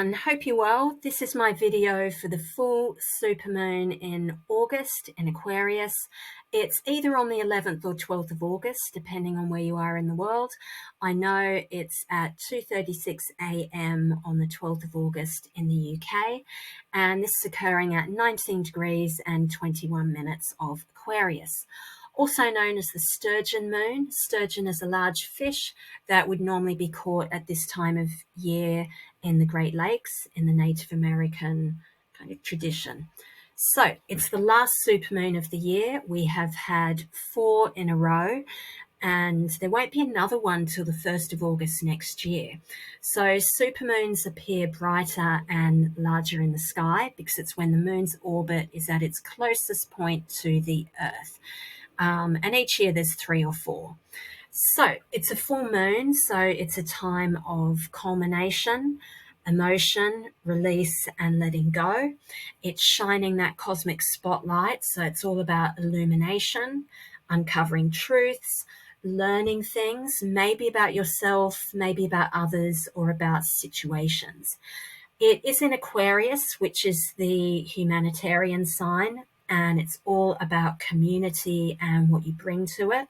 And hope you're well. This is my video for the full supermoon in August in Aquarius. It's either on the 11th or 12th of August, depending on where you are in the world. I know it's at 2:36 a.m. on the 12th of August in the UK, and this is occurring at 19 degrees and 21 minutes of Aquarius. Also known as the sturgeon moon. Sturgeon is a large fish that would normally be caught at this time of year in the Great Lakes in the Native American kind of tradition. So it's the last supermoon of the year. We have had 4 in a row, and there won't be another one till the 1st of August next year. So supermoons appear brighter and larger in the sky because it's when the moon's orbit is at its closest point to the Earth. And each year there's 3 or 4. So it's a full moon, so it's a time of culmination, emotion, release, and letting go. It's shining that cosmic spotlight, so it's all about illumination, uncovering truths, learning things, maybe about yourself, maybe about others, or about situations. It is in Aquarius, which is the humanitarian sign, and it's all about community and what you bring to it.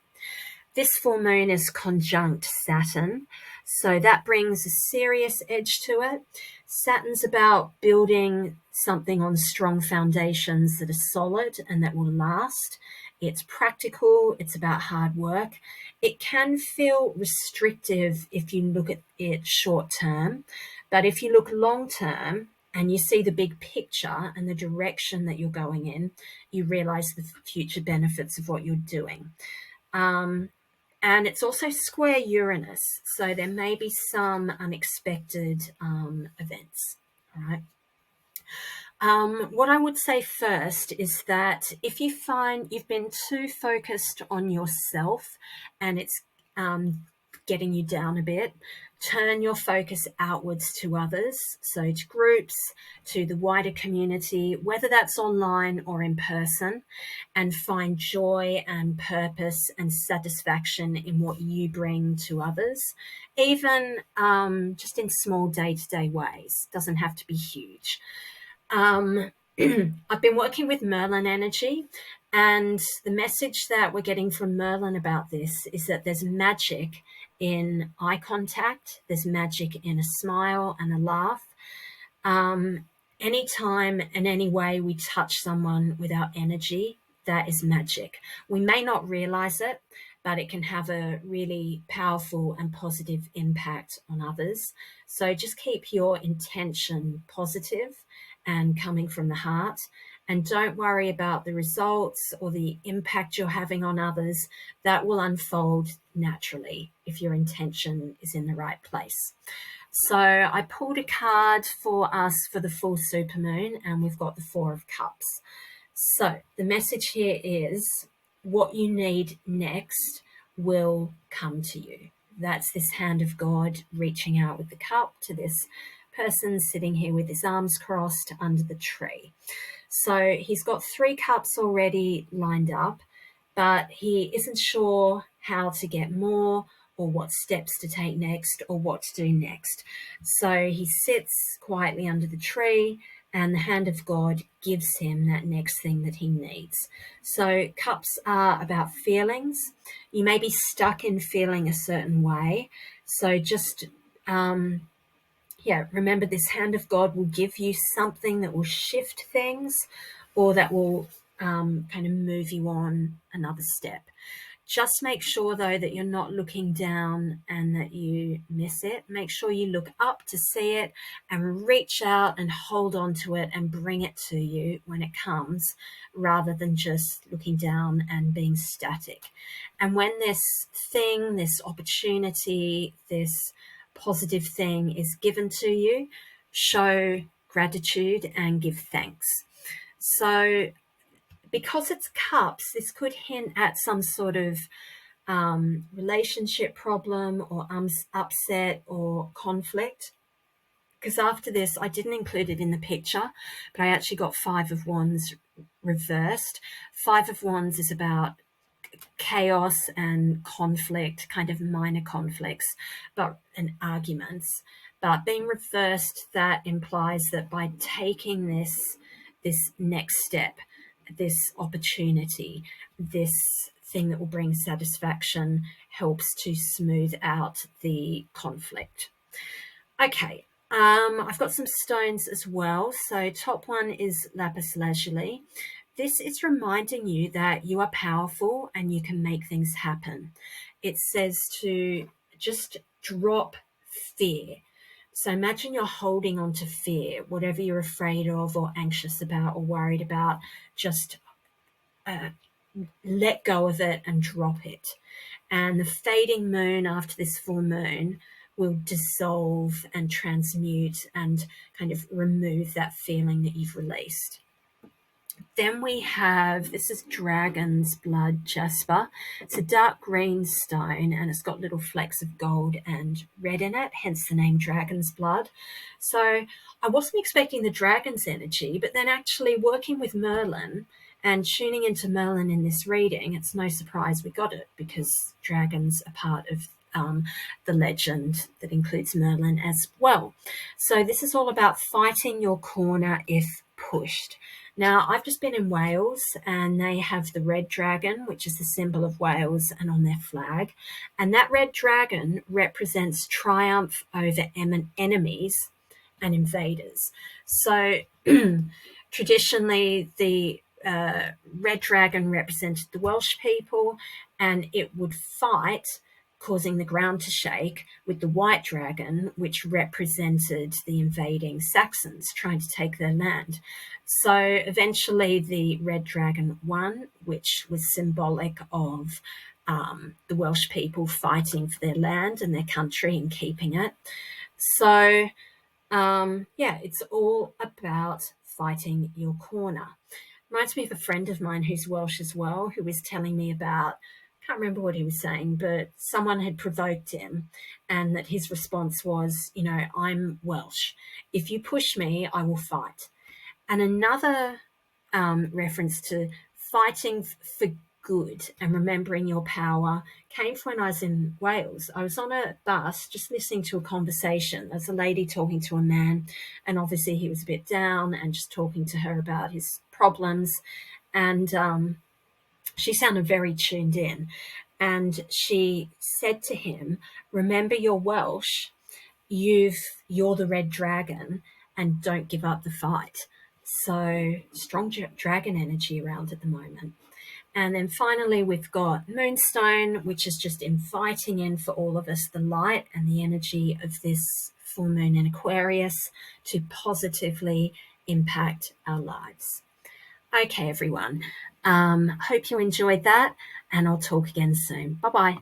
This full moon is conjunct Saturn, so that brings a serious edge to it. Saturn's about building something on strong foundations that are solid and that will last. It's practical, it's about hard work. It can feel restrictive if you look at it short term, but if you look long term, and you see the big picture and the direction that you're going in, you realize the future benefits of what you're doing. And it's also square Uranus, so there may be some unexpected events. All right. What I would say first is that if you find you've been too focused on yourself and it's getting you down a bit, turn your focus outwards to others, so to groups, to the wider community, whether that's online or in person, and find joy and purpose and satisfaction in what you bring to others, even just in small day-to-day ways. Doesn't have to be huge. I've been working with Merlin Energy, and the message that we're getting from Merlin about this is that there's magic in eye contact, there's magic in a smile and a laugh. Anytime and any way we touch someone with our energy, that is magic. We may not realize it, but it can have a really powerful and positive impact on others. So just keep your intention positive and coming from the heart. And don't worry about the results or the impact you're having on others. That will unfold naturally if your intention is in the right place. So I pulled a card for us for the full supermoon, and we've got the 4 of Cups. So the message here is what you need next will come to you. That's this hand of God reaching out with the cup to this person sitting here with his arms crossed under the tree. So he's got 3 cups already lined up, but he isn't sure how to get more or what steps to take next or what to do next. So he sits quietly under the tree, and the hand of God gives him that next thing that he needs. So cups are about feelings. You may be stuck in feeling a certain way. So just remember, this hand of God will give you something that will shift things or that will kind of move you on another step. Just make sure, though, that you're not looking down and that you miss it. Make sure you look up to see it and reach out and hold on to it and bring it to you when it comes, rather than just looking down and being static. And when this thing, this opportunity, this positive thing is given to you, show gratitude and give thanks. So because it's cups, this could hint at some sort of relationship problem or upset or conflict. Because after this, I didn't include it in the picture, but I actually got 5 of Wands reversed. 5 of Wands is about chaos and conflict, kind of minor conflicts, and arguments. But being reversed, that implies that by taking this next step, this opportunity, this thing that will bring satisfaction, helps to smooth out the conflict. Okay, I've got some stones as well. So top one is Lapis Lazuli. This is reminding you that you are powerful and you can make things happen. It says to just drop fear. So imagine you're holding on to fear, whatever you're afraid of or anxious about or worried about, just let go of it and drop it. And the fading moon after this full moon will dissolve and transmute and kind of remove that feeling that you've released. Then we have, this is Dragon's Blood Jasper. It's a dark green stone and it's got little flecks of gold and red in it, hence the name Dragon's Blood. So I wasn't expecting the dragon's energy, but then actually working with Merlin and tuning into Merlin in this reading, it's no surprise we got it, because dragons are part of the legend that includes Merlin as well. So this is all about fighting your corner if pushed. Now, I've just been in Wales and they have the red dragon, which is the symbol of Wales and on their flag. And that red dragon represents triumph over enemies and invaders. So traditionally, the red dragon represented the Welsh people, and it would fight, causing the ground to shake, with the white dragon, which represented the invading Saxons trying to take their land. So eventually the red dragon won, which was symbolic of the Welsh people fighting for their land and their country and keeping it. So yeah, it's all about fighting your corner. Reminds me of a friend of mine who's Welsh as well, who was telling me about, can't remember what he was saying, but someone had provoked him and that his response was, you know, I'm Welsh. If you push me, I will fight. And another reference to fighting for good and remembering your power came from when I was in Wales. I was on a bus just listening to a conversation. There's a lady talking to a man, and obviously he was a bit down and just talking to her about his problems. And she sounded very tuned in. And she said to him, remember you're Welsh, you're the red dragon, and don't give up the fight. So strong dragon energy around at the moment. And then finally, we've got Moonstone, which is just inviting in for all of us the light and the energy of this full moon in Aquarius to positively impact our lives. Okay, everyone. Hope you enjoyed that, and I'll talk again soon. Bye-bye.